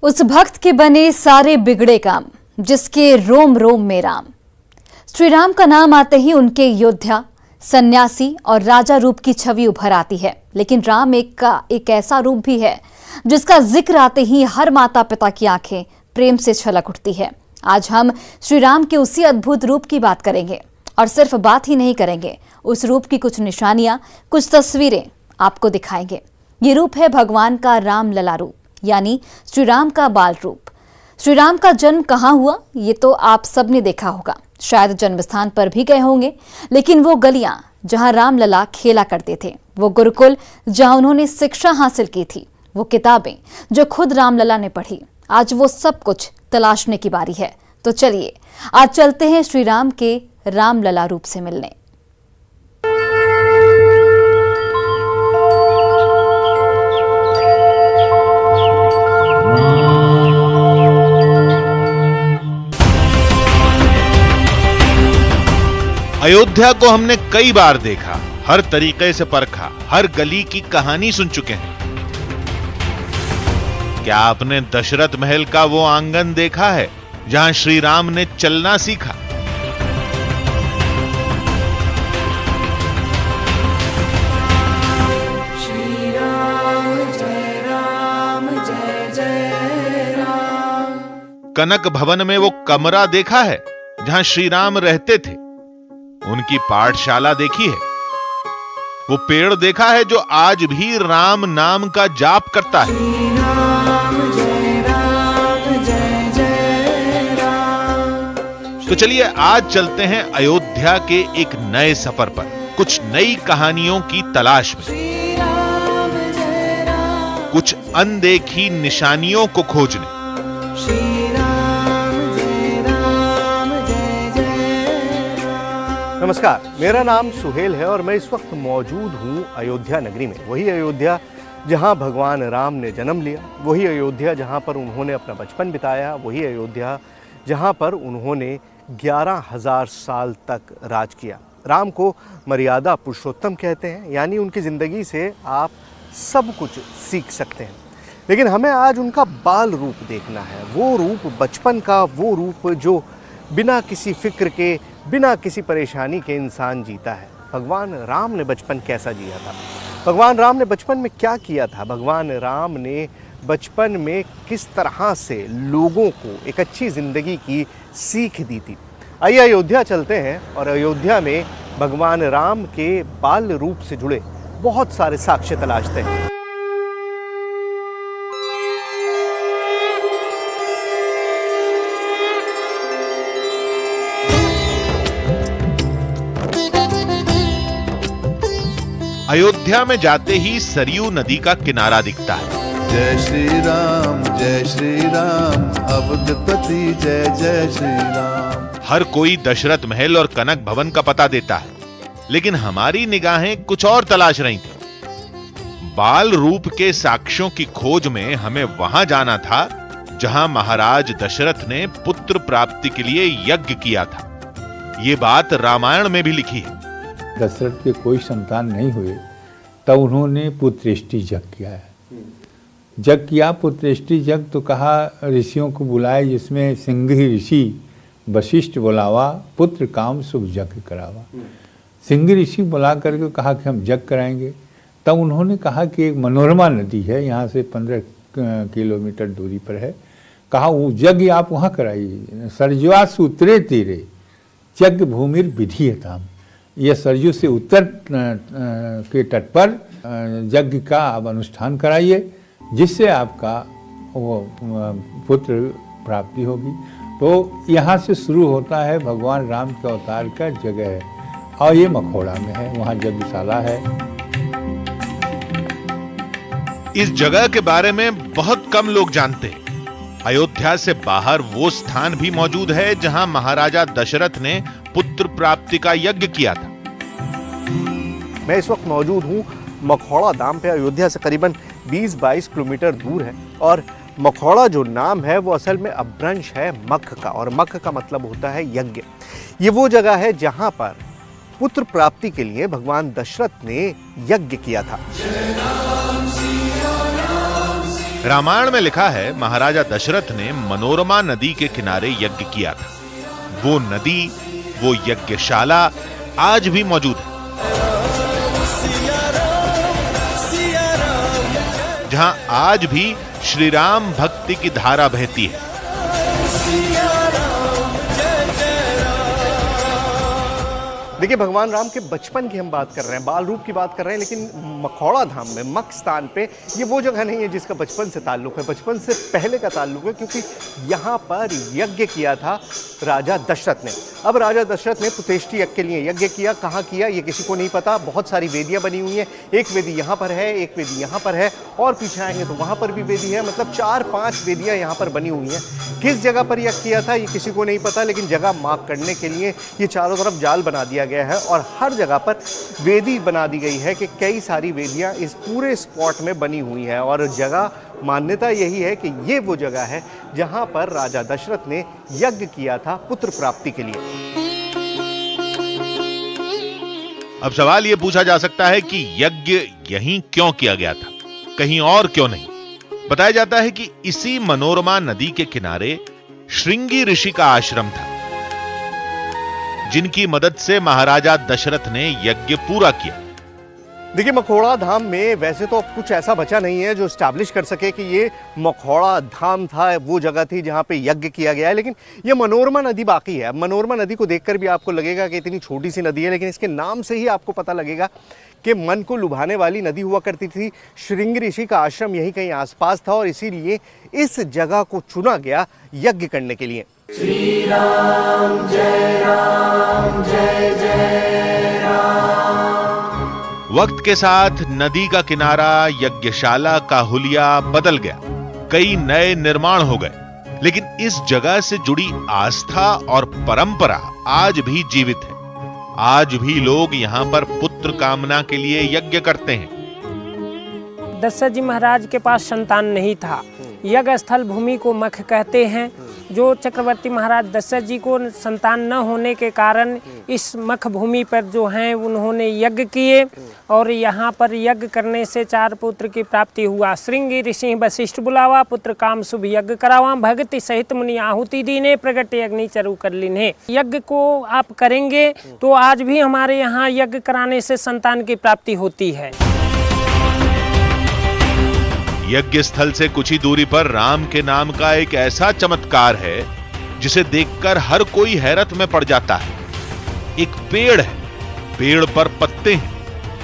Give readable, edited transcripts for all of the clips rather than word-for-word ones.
उस भक्त के बने सारे बिगड़े काम, जिसके रोम रोम में राम। श्री राम का नाम आते ही उनके योद्धा, सन्यासी और राजा रूप की छवि उभर आती है। लेकिन राम एक ऐसा रूप भी है जिसका जिक्र आते ही हर माता पिता की आंखें प्रेम से छलक उठती है। आज हम श्री राम के उसी अद्भुत रूप की बात करेंगे, और सिर्फ बात ही नहीं करेंगे, उस रूप की कुछ निशानियां, कुछ तस्वीरें आपको दिखाएंगे। ये रूप है भगवान का राम लला रूप, यानी श्री राम का बाल रूप। श्री राम का जन्म कहाँ हुआ, ये तो आप सबने देखा होगा, शायद जन्म स्थान पर भी गए होंगे। लेकिन वो गलियां जहां राम लला खेला करते थे, वो गुरुकुल जहां उन्होंने शिक्षा हासिल की थी, वो किताबें जो खुद राम लला ने पढ़ी, आज वो सब कुछ तलाशने की बारी है। तो चलिए आज चलते हैं श्री राम के राम लला रूप से मिलने। अयोध्या को हमने कई बार देखा, हर तरीके से परखा, हर गली की कहानी सुन चुके हैं। क्या आपने दशरथ महल का वो आंगन देखा है जहां श्री राम ने चलना सीखा? श्री राम जय राम जय जय राम। कनक भवन में वो कमरा देखा है जहां श्री राम रहते थे? उनकी पाठशाला देखी है? वो पेड़ देखा है जो आज भी राम नाम का जाप करता है? श्री राम जय राम जय जय राम। तो चलिए आज चलते हैं अयोध्या के एक नए सफर पर, कुछ नई कहानियों की तलाश में, श्री राम जय राम। कुछ अनदेखी निशानियों को खोजने। श्री राम जय राम जय जय राम। नमस्कार, मेरा नाम सुहेल है और मैं इस वक्त मौजूद हूँ अयोध्या नगरी में। वही अयोध्या जहाँ भगवान राम ने जन्म लिया, वही अयोध्या जहाँ पर उन्होंने अपना बचपन बिताया, वही अयोध्या जहाँ पर उन्होंने 11,000 साल तक राज किया। राम को मर्यादा पुरुषोत्तम कहते हैं, यानी उनकी ज़िंदगी से आप सब कुछ सीख सकते हैं। लेकिन हमें आज उनका बाल रूप देखना है, वो रूप बचपन का, वो रूप जो बिना किसी फिक्र के, बिना किसी परेशानी के इंसान जीता है। भगवान राम ने बचपन कैसा जिया था, भगवान राम ने बचपन में क्या किया था, भगवान राम ने बचपन में किस तरह से लोगों को एक अच्छी ज़िंदगी की सीख दी थी। आइए अयोध्या चलते हैं और अयोध्या में भगवान राम के बाल रूप से जुड़े बहुत सारे साक्ष्य तलाशते हैं। अयोध्या में जाते ही सरयू नदी का किनारा दिखता है। जय श्री राम अवधपति जय जय श्री राम। हर कोई दशरथ महल और कनक भवन का पता देता है, लेकिन हमारी निगाहें कुछ और तलाश रही थी। बाल रूप के साक्ष्यों की खोज में हमें वहां जाना था जहां महाराज दशरथ ने पुत्र प्राप्ति के लिए यज्ञ किया था। ये बात रामायण में भी लिखी है। दशरथ के कोई संतान नहीं हुए, तब उन्होंने पुत्रेष्टि यज्ञ किया है। यज्ञ किया, पुत्रेष्टि यज्ञ, तो कहा ऋषियों को बुलाए, जिसमें सिंघी ऋषि वशिष्ठ बुलावा, पुत्र काम सुख यज्ञ करावा। सिंघी ऋषि बुला करके कहा कि हम यज्ञ कराएंगे। तब उन्होंने कहा कि एक मनोरमा नदी है, यहाँ से 15 किलोमीटर दूरी पर है, कहा वो यज्ञ आप वहाँ कराइए। सरजुआ सूत्रे तीरे यज्ञ भूमिर विधीयताम, यह सरयू से उत्तर के तट पर यज्ञ का आप अनुष्ठान कराइए, जिससे आपका वो पुत्र प्राप्ति होगी। तो यहाँ से शुरू होता है भगवान राम के अवतार का जगह है, और ये मखौड़ा में है, वहाँ यज्ञशाला है। इस जगह के बारे में बहुत कम लोग जानते हैं। अयोध्या से बाहर वो स्थान भी मौजूद है जहां महाराजा दशरथ ने पुत्र प्राप्ति का यज्ञ किया था। मैं इस वक्त मौजूद हूँ मखौड़ा धाम पे। अयोध्या से करीबन 20-22 किलोमीटर दूर है, और मखौड़ा जो नाम है वो असल में अपभ्रंश है मख का, और मख का मतलब होता है यज्ञ। ये वो जगह है जहाँ पर पुत्र प्राप्ति के लिए भगवान दशरथ ने यज्ञ किया था। रामायण में लिखा है महाराजा दशरथ ने मनोरमा नदी के किनारे यज्ञ किया था। वो नदी, वो यज्ञशाला आज भी मौजूद है, जहां आज भी श्री राम भक्ति की धारा बहती है। देखिए, भगवान राम के बचपन की हम बात कर रहे हैं, बाल रूप की बात कर रहे हैं, लेकिन मखौड़ा धाम में, मख स्थान पे, ये वो जगह नहीं है जिसका बचपन से ताल्लुक है, बचपन से पहले का ताल्लुक है, क्योंकि यहाँ पर यज्ञ किया था राजा दशरथ ने। अब राजा दशरथ ने पुत्रेष्टि यज्ञ के लिए यज्ञ किया। कहाँ किया ये किसी को नहीं पता। बहुत सारी वेदियाँ बनी हुई हैं, एक वेदी यहाँ पर है, एक वेदी यहाँ पर है, और पीछे आएंगे तो वहाँ पर भी वेदी है। मतलब 4-5 वेदियाँ यहाँ पर बनी हुई हैं। किस जगह पर यज्ञ किया था ये किसी को नहीं पता, लेकिन जगह मार्क करने के लिए ये चारों तरफ जाल बना दिया गया है और हर जगह पर वेदी बना दी गई है कि कई सारी वेदियां इस पूरे स्पॉट में बनी हुई हैं। और जगह, मान्यता यही है कि ये वो जगह है जहां पर राजा दशरथ ने यज्ञ किया था पुत्र प्राप्ति के लिए। अब सवाल ये पूछा जा सकता है कि यज्ञ यहीं क्यों किया गया था, कहीं और क्यों नहीं। बताया जाता है कि इसी मनोरमा नदी के किनारे श्रृंगी ऋषि का आश्रम था, जिनकी मदद से महाराजा दशरथ ने यज्ञ पूरा किया। देखिए, मखौड़ा धाम में वैसे तो कुछ ऐसा बचा नहीं है जो स्टैब्लिश कर सके कि ये मखौड़ा धाम था, वो जगह थी जहाँ पे यज्ञ किया गया है, लेकिन ये मनोरमा नदी बाकी है। मनोरमा नदी को देखकर भी आपको लगेगा कि इतनी छोटी सी नदी है, लेकिन इसके नाम से ही आपको पता लगेगा कि मन को लुभाने वाली नदी हुआ करती थी। श्रृंगी ऋषि का आश्रम यहीं कहीं आसपास था और इसीलिए इस जगह को चुना गया यज्ञ करने के लिए। श्री राम जय जय राम। वक्त के साथ नदी का किनारा, यज्ञशाला का हुलिया बदल गया, कई नए निर्माण हो गए, लेकिन इस जगह से जुड़ी आस्था और परंपरा आज भी जीवित है। आज भी लोग यहाँ पर पुत्र कामना के लिए यज्ञ करते हैं। दशरथ जी महाराज के पास संतान नहीं था। यज्ञ स्थल भूमि को मख कहते हैं। जो चक्रवर्ती महाराज दशरथ जी को संतान न होने के कारण इस मख भूमि पर जो हैं उन्होंने यज्ञ किए और यहाँ पर यज्ञ करने से 4 पुत्र की प्राप्ति हुआ। श्रृंगी ऋषि वशिष्ठ बुलावा, पुत्र काम शुभ यज्ञ करावा, भक्ति सहित मुनि आहुति दीने, प्रगट अग्नि चरु कर लीने। यज्ञ को आप करेंगे तो आज भी हमारे यहाँ यज्ञ कराने से संतान की प्राप्ति होती है। यज्ञ स्थल से कुछ ही दूरी पर राम के नाम का एक ऐसा चमत्कार है जिसे देखकर हर कोई हैरत में पड़ जाता है। एक पेड़ है, पेड़ पर पत्ते हैं,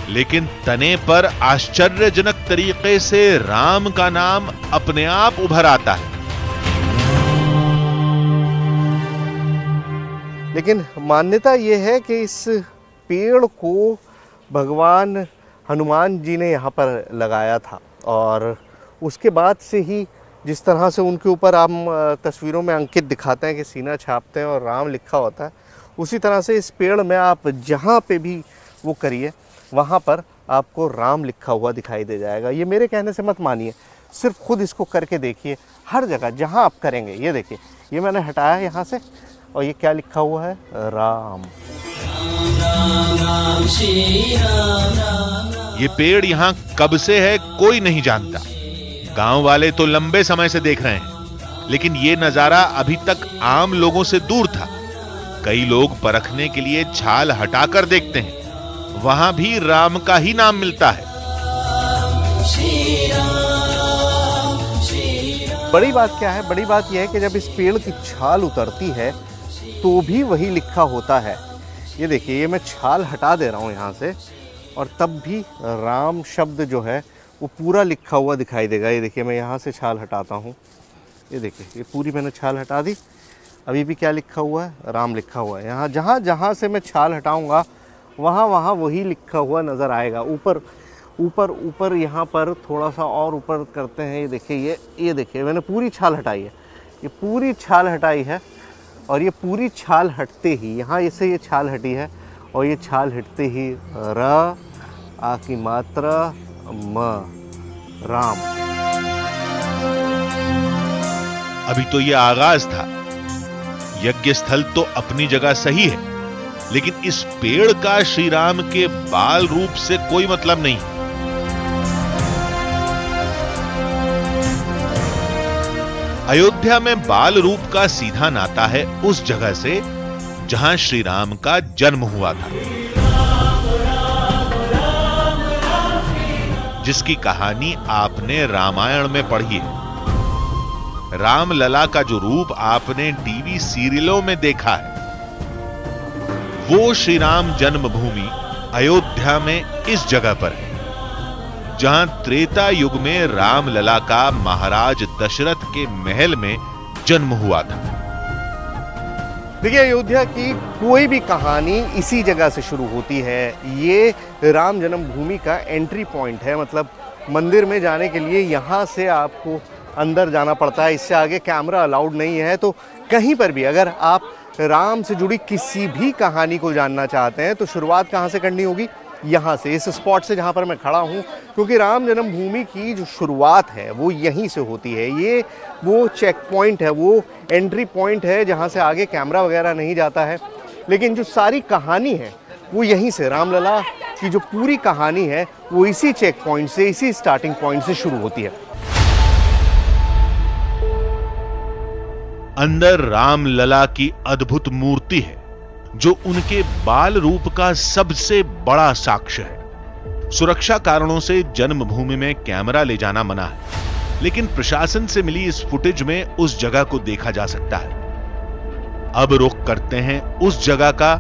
लेकिन तने पर आश्चर्यजनक तरीके से राम का नाम अपने आप उभर आता है। लेकिन मान्यता यह है कि इस पेड़ को भगवान हनुमान जी ने यहाँ पर लगाया था और उसके बाद से ही जिस तरह से उनके ऊपर हम तस्वीरों में अंकित दिखाते हैं कि सीना छापते हैं और राम लिखा होता है, उसी तरह से इस पेड़ में आप जहाँ पे भी वो करिए वहाँ पर आपको राम लिखा हुआ दिखाई दे जाएगा। ये मेरे कहने से मत मानिए, सिर्फ खुद इसको करके देखिए। हर जगह जहाँ आप करेंगे, ये देखिए, ये मैंने हटाया यहाँ से और ये क्या लिखा हुआ है, राम। ये पेड़ यहाँ कब से है कोई नहीं जानता। गांव वाले तो लंबे समय से देख रहे हैं, लेकिन ये नजारा अभी तक आम लोगों से दूर था। कई लोग परखने के लिए छाल हटाकर देखते हैं, वहां भी राम का ही नाम मिलता है। बड़ी बात क्या है? बड़ी बात यह है कि जब इस पेड़ की छाल उतरती है तो भी वही लिखा होता है। ये देखिए, ये मैं छाल हटा दे रहा हूँ यहाँ से और तब भी राम शब्द जो है वो पूरा लिखा हुआ दिखाई देगा। ये देखिए, मैं यहाँ से छाल हटाता हूँ, ये देखिए, ये पूरी मैंने छाल हटा दी, अभी भी क्या लिखा हुआ है, राम लिखा हुआ है। यहाँ जहाँ जहाँ से मैं छाल हटाऊँगा वहाँ वहाँ वही लिखा हुआ नज़र आएगा। ऊपर ऊपर ऊपर यहाँ पर थोड़ा सा और ऊपर करते हैं, ये देखिए, ये देखिए, मैंने पूरी छाल हटाई है, ये पूरी छाल हटाई है और ये पूरी छाल हटते ही यहाँ इससे ये छाल हटी है और ये छाल हटते ही र आ की मात्रा म, राम। अभी तो ये आगाज था। यज्ञ स्थल तो अपनी जगह सही है, लेकिन इस पेड़ का श्री राम के बाल रूप से कोई मतलब नहीं। अयोध्या में बाल रूप का सीधा नाता है उस जगह से जहां श्री राम का जन्म हुआ था, जिसकी कहानी आपने रामायण में पढ़ी है। रामलला का जो रूप आपने टीवी सीरियलों में देखा है, वो श्री राम जन्मभूमि अयोध्या में इस जगह पर है जहां त्रेता युग में रामलला का महाराज दशरथ के महल में जन्म हुआ था। देखिए, अयोध्या की कोई भी कहानी इसी जगह से शुरू होती है। ये राम जन्मभूमि का एंट्री पॉइंट है, मतलब मंदिर में जाने के लिए यहाँ से आपको अंदर जाना पड़ता है। इससे आगे कैमरा अलाउड नहीं है। तो कहीं पर भी अगर आप राम से जुड़ी किसी भी कहानी को जानना चाहते हैं तो शुरुआत कहाँ से करनी होगी? यहाँ से, इस स्पॉट से जहाँ पर मैं खड़ा हूँ, क्योंकि राम जन्मभूमि की जो शुरुआत है वो यहीं से होती है। ये वो चेक पॉइंट है, वो एंट्री पॉइंट है जहाँ से आगे कैमरा वगैरह नहीं जाता है। लेकिन जो सारी कहानी है वो यहीं से, रामलला की जो पूरी कहानी है वो इसी चेक पॉइंट से, इसी स्टार्टिंग पॉइंट से शुरू होती है। अंदर रामलला की अद्भुत मूर्ति है जो उनके बाल रूप का सबसे बड़ा साक्ष्य है। सुरक्षा कारणों से जन्मभूमि में कैमरा ले जाना मना है, लेकिन प्रशासन से मिली इस फुटेज में उस जगह को देखा जा सकता है। अब रुख करते हैं उस जगह का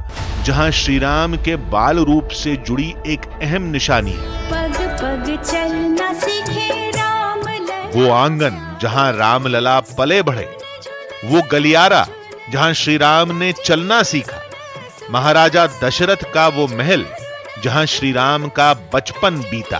जहां श्री राम के बाल रूप से जुड़ी एक अहम निशानी है। पग पग चलना सीखे रामलला। वो आंगन जहां रामलला पले बढ़े, वो गलियारा जहां श्री राम ने चलना सीखा, महाराजा दशरथ का वो महल जहां श्री राम का बचपन बीता।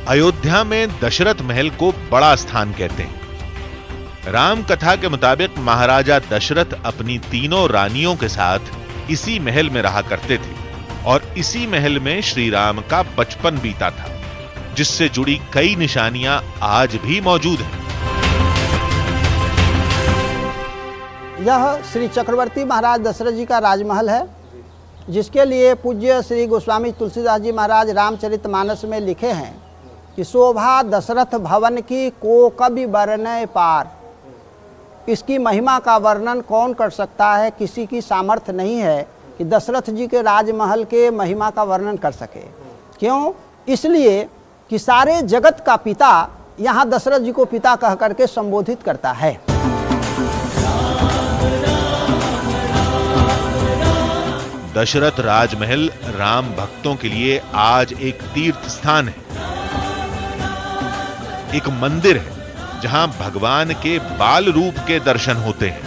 अयोध्या में दशरथ महल को बड़ा स्थान कहते हैं। राम कथा के मुताबिक महाराजा दशरथ अपनी तीनों रानियों के साथ इसी महल में रहा करते थे और इसी महल में श्री राम का बचपन बीता था, जिससे जुड़ी कई निशानियां आज भी मौजूद हैं। यह श्री चक्रवर्ती महाराज दशरथ जी का राजमहल है, जिसके लिए पूज्य श्री गोस्वामी तुलसीदास जी महाराज रामचरितमानस में लिखे हैं कि शोभा दशरथ भवन की को कभी वर्णय पार। इसकी महिमा का वर्णन कौन कर सकता है? किसी की सामर्थ्य नहीं है कि दशरथ जी के राजमहल के महिमा का वर्णन कर सके। क्यों? इसलिए कि सारे जगत का पिता यहाँ दशरथ जी को पिता कह करके संबोधित करता है। दशरथ राजमहल राम भक्तों के लिए आज एक तीर्थ स्थान है, एक मंदिर है जहां भगवान के बाल रूप के दर्शन होते हैं।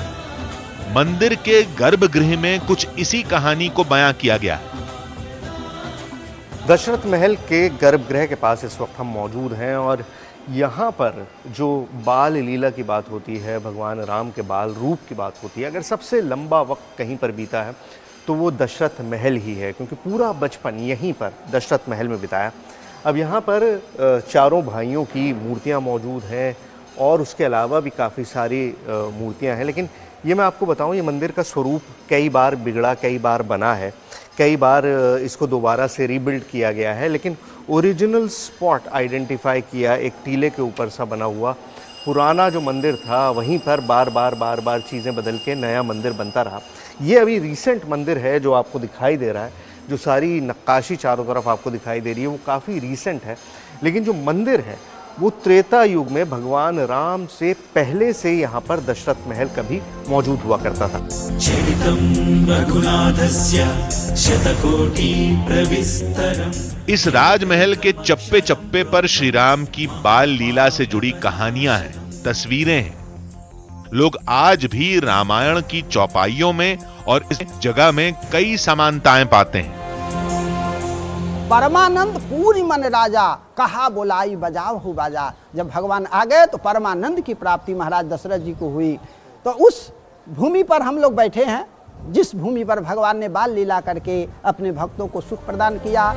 मंदिर के गर्भगृह में कुछ इसी कहानी को बयां किया गया है। दशरथ महल के गर्भगृह के पास इस वक्त हम मौजूद हैं और यहाँ पर जो बाल लीला की बात होती है, भगवान राम के बाल रूप की बात होती है, अगर सबसे लंबा वक्त कहीं पर बीता है तो वो दशरथ महल ही है, क्योंकि पूरा बचपन यहीं पर दशरथ महल में बिताया। अब यहाँ पर चारों भाइयों की मूर्तियाँ मौजूद हैं और उसके अलावा भी काफ़ी सारी मूर्तियाँ हैं। लेकिन ये मैं आपको बताऊँ, ये मंदिर का स्वरूप कई बार बिगड़ा, कई बार बना है, कई बार इसको दोबारा से रीबिल्ड किया गया है, लेकिन ओरिजिनल स्पॉट आइडेंटिफाई किया एक टीले के ऊपर सा बना हुआ पुराना जो मंदिर था, वहीं पर बार बार चीज़ें बदल के नया मंदिर बनता रहा। ये अभी रिसेंट मंदिर है जो आपको दिखाई दे रहा है, जो सारी नक्काशी चारों तरफ आपको दिखाई दे रही है वो काफ़ी रिसेंट है। लेकिन जो मंदिर है वो त्रेता युग में भगवान राम से पहले से यहाँ पर दशरथ महल कभी मौजूद हुआ करता था। इस राजमहल के चप्पे चप्पे पर श्री राम की बाल लीला से जुड़ी कहानियां हैं, तस्वीरें हैं। लोग आज भी रामायण की चौपाइयों में और इस जगह में कई समानताएं पाते हैं। परमानंद पूरी मन राजा, कहा बोलाई बजाओ हो बाजा। जब भगवान आ गए तो परमानंद की प्राप्ति महाराज दशरथ जी को हुई। तो उस भूमि पर हम लोग बैठे हैं, जिस भूमि पर भगवान ने बाल लीला करके अपने भक्तों को सुख प्रदान किया।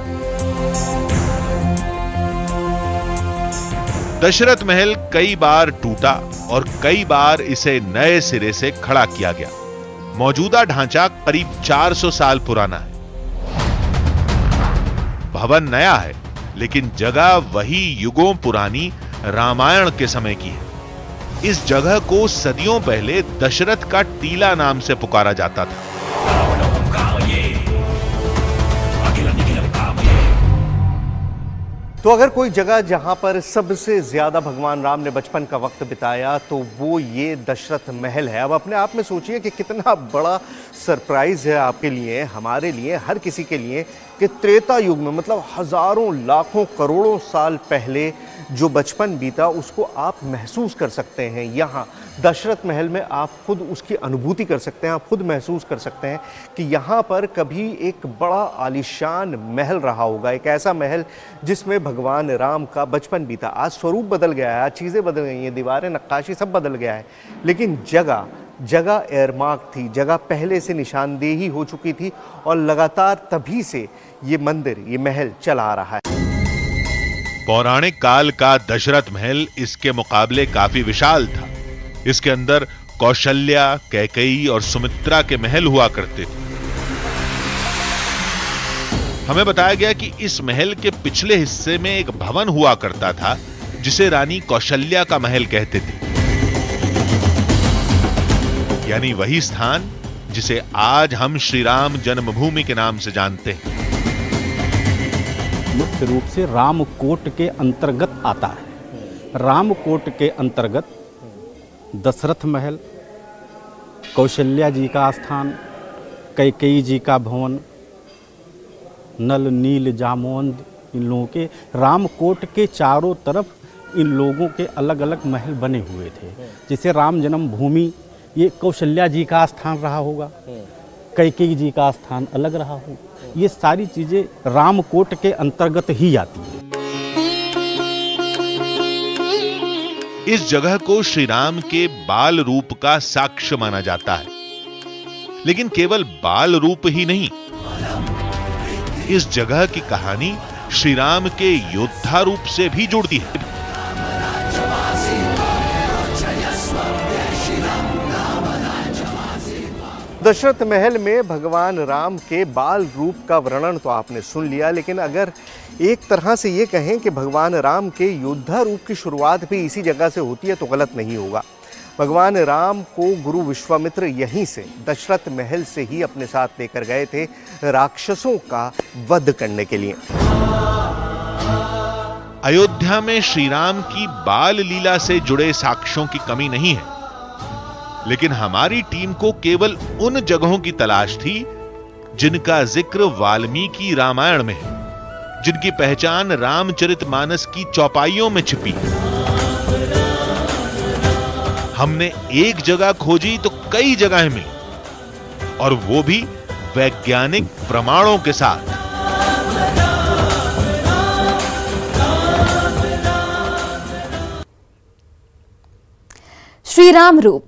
दशरथ महल कई बार टूटा और कई बार इसे नए सिरे से खड़ा किया गया। मौजूदा ढांचा करीब 400 साल पुराना है। भवन नया है, लेकिन जगह वही युगों पुरानी रामायण के समय की है। इस जगह को सदियों पहले दशरथ का टीला नाम से पुकारा जाता था। तो अगर कोई जगह जहां पर सबसे ज्यादा भगवान राम ने बचपन का वक्त बिताया तो वो ये दशरथ महल है। अब अपने आप में सोचिए कि कितना बड़ा सरप्राइज है आपके लिए, हमारे लिए, हर किसी के लिए कि त्रेता युग में, मतलब हजारों लाखों करोड़ों साल पहले जो बचपन बीता उसको आप महसूस कर सकते हैं। यहाँ दशरथ महल में आप खुद उसकी अनुभूति कर सकते हैं, आप खुद महसूस कर सकते हैं कि यहाँ पर कभी एक बड़ा आलीशान महल रहा होगा, एक ऐसा महल जिसमें भगवान राम का बचपन बीता। आज स्वरूप बदल गया है, आज चीज़ें बदल गई हैं, दीवारें, नक्काशी सब बदल गया है, लेकिन जगह एयरमार्क थी, जगह पहले से निशानदेही हो चुकी थी और लगातार तभी से ये मंदिर, ये महल चला आ रहा है। पौराणिक काल का दशरथ महल इसके मुकाबले काफी विशाल था। इसके अंदर कौशल्या, कैकेयी और सुमित्रा के महल हुआ करते थे। हमें बताया गया कि इस महल के पिछले हिस्से में एक भवन हुआ करता था जिसे रानी कौशल्या का महल कहते थे, यानी वही स्थान जिसे आज हम श्री राम जन्मभूमि के नाम से जानते हैं। मुख्य रूप से रामकोट के अंतर्गत आता है। रामकोट के अंतर्गत दशरथ महल, कौशल्या जी का स्थान, कैकेयी जी का भवन, नल, नील, जामवंत, इन लोगों के रामकोट के चारों तरफ इन लोगों के अलग अलग महल बने हुए थे। जैसे राम जन्मभूमि ये कौशल्या जी का स्थान रहा होगा, कैकेयी जी का स्थान अलग रहा होगा, ये सारी चीजें रामकोट के अंतर्गत ही आती हैं। इस जगह को श्री राम के बाल रूप का साक्ष्य माना जाता है, लेकिन केवल बाल रूप ही नहीं, इस जगह की कहानी श्री राम के योद्धा रूप से भी जुड़ती है। दशरथ महल में भगवान राम के बाल रूप का वर्णन तो आपने सुन लिया, लेकिन अगर एक तरह से ये कहें कि भगवान राम के योद्धा रूप की शुरुआत भी इसी जगह से होती है तो गलत नहीं होगा। भगवान राम को गुरु विश्वामित्र यहीं से, दशरथ महल से ही अपने साथ लेकर गए थे राक्षसों का वध करने के लिए। अयोध्या में श्री राम की बाल लीला से जुड़े साक्ष्यों की कमी नहीं है, लेकिन हमारी टीम को केवल उन जगहों की तलाश थी जिनका जिक्र वाल्मीकि रामायण में है, जिनकी पहचान रामचरितमानस की चौपाइयों में छिपी। हमने एक जगह खोजी तो कई जगहें मिली, और वो भी वैज्ञानिक प्रमाणों के साथ। श्री राम रूप।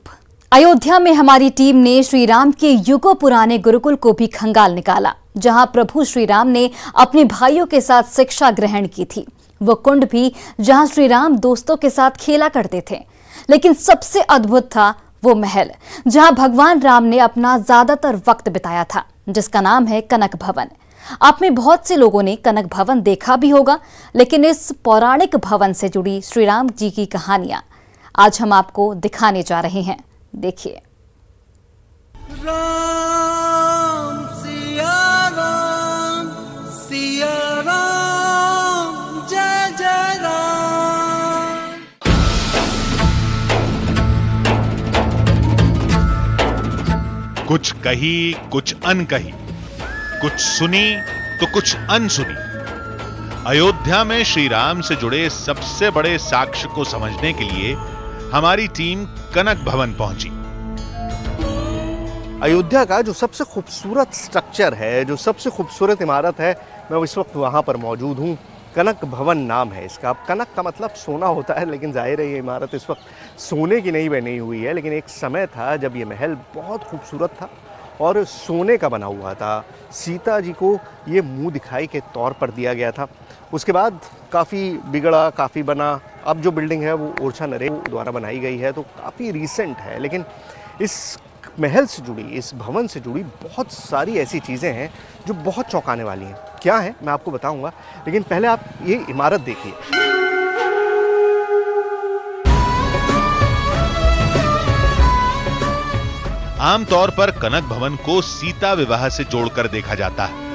अयोध्या में हमारी टीम ने श्री राम के युगों पुराने गुरुकुल को भी खंगाल निकाला, जहां प्रभु श्री राम ने अपने भाइयों के साथ शिक्षा ग्रहण की थी। वो कुंड भी जहां श्री राम दोस्तों के साथ खेला करते थे। लेकिन सबसे अद्भुत था वो महल जहां भगवान राम ने अपना ज्यादातर वक्त बिताया था, जिसका नाम है कनक भवन। आप में बहुत से लोगों ने कनक भवन देखा भी होगा, लेकिन इस पौराणिक भवन से जुड़ी श्री राम जी की कहानियां आज हम आपको दिखाने जा रहे हैं। देखिए। राम सिया राम, सिया राम, जय जय राम। कुछ कही, कुछ अनकही, कुछ सुनी तो कुछ अनसुनी। अयोध्या में श्री राम से जुड़े सबसे बड़े साक्ष्य को समझने के लिए हमारी टीम कनक भवन पहुंची। अयोध्या का जो सबसे खूबसूरत स्ट्रक्चर है, जो सबसे खूबसूरत इमारत है, मैं इस वक्त वहाँ पर मौजूद हूँ। कनक भवन नाम है इसका। अब कनक का मतलब सोना होता है, लेकिन जाहिर है ये इमारत इस वक्त सोने की नहीं बनी हुई है, लेकिन एक समय था जब ये महल बहुत खूबसूरत था और सोने का बना हुआ था। सीता जी को ये मुंह दिखाई के तौर पर दिया गया था। उसके बाद काफ़ी बिगड़ा, काफ़ी बना। अब जो बिल्डिंग है वो ओरछा नरेश द्वारा बनाई गई है, तो काफ़ी रीसेंट है। लेकिन इस महल से जुड़ी, इस भवन से जुड़ी बहुत सारी ऐसी चीज़ें हैं जो बहुत चौंकाने वाली हैं। क्या है मैं आपको बताऊंगा, लेकिन पहले आप ये इमारत देखिए। आमतौर पर कनक भवन को सीता विवाह से जोड़कर देखा जाता है,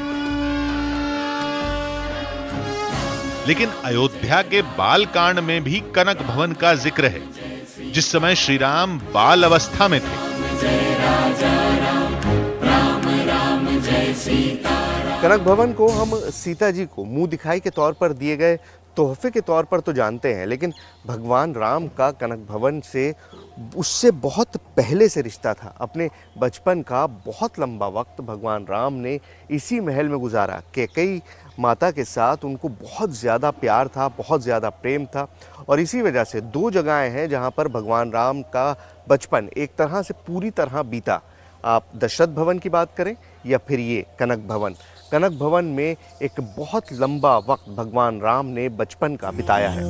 लेकिन अयोध्या के बाल कांड में भी कनक भवन का जिक्र है, जिस समय श्री राम बाल अवस्था में थे। कनक भवन को हम सीता जी को मुंह दिखाई के तौर पर दिए गए तोहफे के तौर पर तो जानते हैं, लेकिन भगवान राम का कनक भवन से उससे बहुत पहले से रिश्ता था। अपने बचपन का बहुत लंबा वक्त भगवान राम ने इसी महल में गुजारा। कैकेयी माता के साथ उनको बहुत ज़्यादा प्यार था, बहुत ज़्यादा प्रेम था, और इसी वजह से दो जगहें हैं जहाँ पर भगवान राम का बचपन एक तरह से पूरी तरह बीता। आप दशरथ भवन की बात करें या फिर ये कनक भवन। कनक भवन में एक बहुत लंबा वक्त भगवान राम ने बचपन का बिताया है।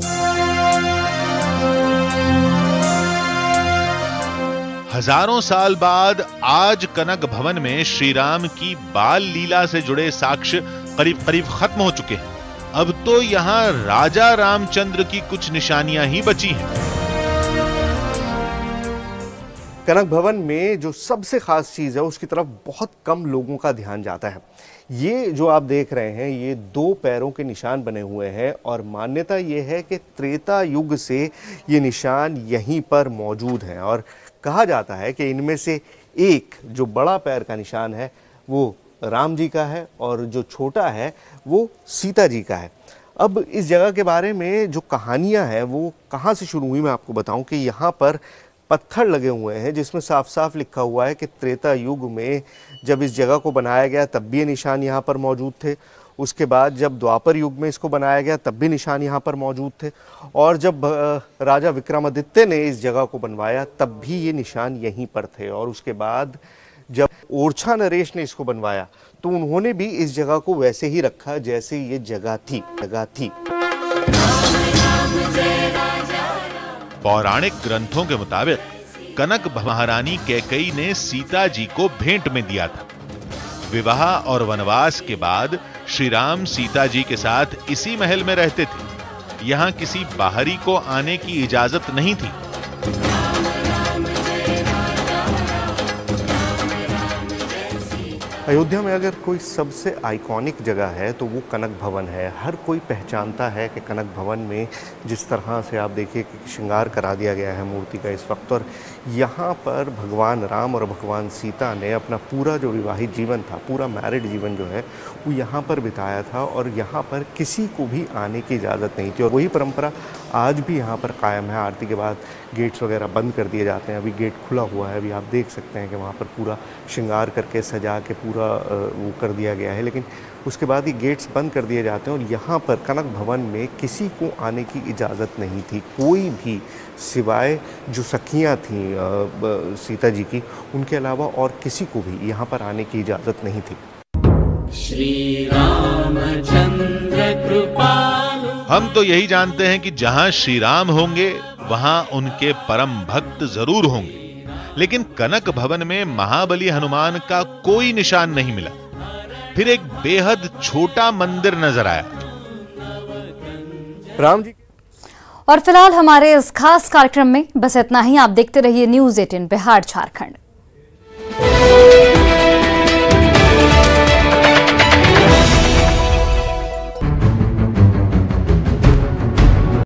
हजारों साल बाद आज कनक भवन में श्री राम की बाल लीला से जुड़े साक्ष्य करीब करीब खत्म हो चुके हैं। अब तो यहाँ राजा रामचंद्र की कुछ निशानियां ही बची हैं। कनक भवन में जो सबसे खास चीज़ है उसकी तरफ बहुत कम लोगों का ध्यान जाता है। ये जो आप देख रहे हैं ये दो पैरों के निशान बने हुए हैं, और मान्यता ये है कि त्रेता युग से ये निशान यहीं पर मौजूद हैं, और कहा जाता है कि इनमें से एक जो बड़ा पैर का निशान है वो राम जी का है और जो छोटा है वो सीता जी का है। अब इस जगह के बारे में जो कहानियाँ हैं वो कहाँ से शुरू हुई मैं आपको बताऊं कि यहाँ पर पत्थर लगे हुए हैं जिसमें साफ साफ लिखा हुआ है कि त्रेता युग में जब इस जगह को बनाया गया तब भी ये निशान यहाँ पर मौजूद थे। उसके बाद जब द्वापर युग में इसको बनाया गया तब भी निशान यहाँ पर मौजूद थे, और जब राजा विक्रमादित्य ने इस जगह को बनवाया तब भी ये निशान यहीं पर थे। और उसके बाद जब ओरछा नरेश ने इसको बनवाया तो उन्होंने भी इस जगह को वैसे ही रखा जैसे ये जगह थी। पौराणिक ग्रंथों के मुताबिक कनक महारानी कैकेयी ने सीता जी को भेंट में दिया था। विवाह और वनवास के बाद श्री राम सीता जी के साथ इसी महल में रहते थे। यहां किसी बाहरी को आने की इजाजत नहीं थी। अयोध्या में अगर कोई सबसे आइकॉनिक जगह है तो वो कनक भवन है। हर कोई पहचानता है कि कनक भवन में जिस तरह से आप देखिए कि श्रृंगार करा दिया गया है मूर्ति का इस वक्त, और यहाँ पर भगवान राम और भगवान सीता ने अपना पूरा जो विवाहित जीवन था, पूरा मैरिड जीवन जो है वो यहाँ पर बिताया था, और यहाँ पर किसी को भी आने की इजाज़त नहीं थी। और वही परंपरा आज भी यहाँ पर कायम है। आरती के बाद गेट्स वगैरह बंद कर दिए जाते हैं। अभी गेट खुला हुआ है, अभी आप देख सकते हैं कि वहाँ पर पूरा श्रृंगार करके सजा के पूरा वो कर दिया गया है, लेकिन उसके बाद ही गेट्स बंद कर दिए जाते हैं। और यहाँ पर कनक भवन में किसी को आने की इजाज़त नहीं थी, कोई भी, सिवाय जो सखियाँ थीं सीता जी की, उनके अलावा और किसी को भी यहाँ पर आने की इजाज़त नहीं थी। श्री रामचंद्र कृपालु। हम तो यही जानते हैं कि जहां श्री राम होंगे वहां उनके परम भक्त जरूर होंगे, लेकिन कनक भवन में महाबली हनुमान का कोई निशान नहीं मिला। फिर एक बेहद छोटा मंदिर नजर आया। राम जी। और फिलहाल हमारे इस खास कार्यक्रम में बस इतना ही। आप देखते रहिए न्यूज़ 18 बिहार झारखंड।